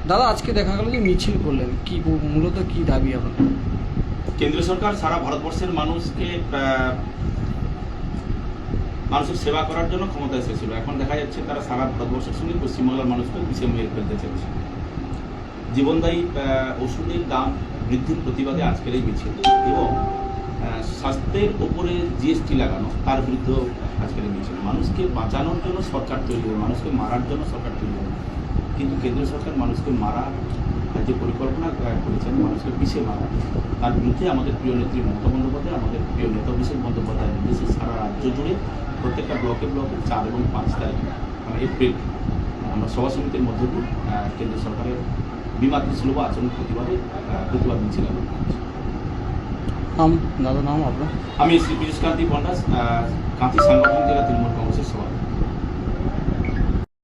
দাদা আজকে দেখা গেল যে মিছিল করলেন, কি মূলত কি দাবি আপনার? কেন্দ্রীয় সরকার সারা ভারতবর্ষের মানুষকে মানুষের সেবা করার জন্য ক্ষমতা এসেছিল। এখন দেখা যাচ্ছে তারা সারা ভারতবর্ষের সঙ্গে পশ্চিমবাংলার মানুষকে পিছিয়ে মেরে ফেলতে চাইছে। জীবনদায়ী ওষুধের দাম বৃদ্ধির প্রতিবাদে আজকের এই মিছিল এবং স্বাস্থ্যের ওপরে জিএসটি লাগানো তার বিরুদ্ধেও আজকের এই মিছিল। মানুষকে বাঁচানোর জন্য সরকার তৈরি হবে, মানুষকে মারার জন্য সরকার তৈরি হবে, কিন্তু কেন্দ্রীয় সরকার মানুষকে মারা যে পরিকল্পনা করেছেন, মানুষকে পিছিয়ে মারা, তার বিরুদ্ধে আমাদের প্রিয় নেত্রী মমতা বন্দ্যোপাধ্যায়, আমাদের প্রিয় নেতা অভিষেক বন্দ্যোপাধ্যায়ের নির্দেশে সারা রাজ্য জুড়ে প্রত্যেকটা ব্লকে 4 এবং 5 তারিখ এপ্রিল আমরা সভা সমিতির মধ্যে দিয়ে কেন্দ্র সরকারের বিমাতৃ সুলভ আচরণ প্রতিবাদ মিছিল। নাম দাদা, নাম আপনার? আমি শ্রী পীযূষ কান্তি পণ্ডা, কাঁথি সাংগঠনিক জেলা তৃণমূল কংগ্রেসের সভাপতি।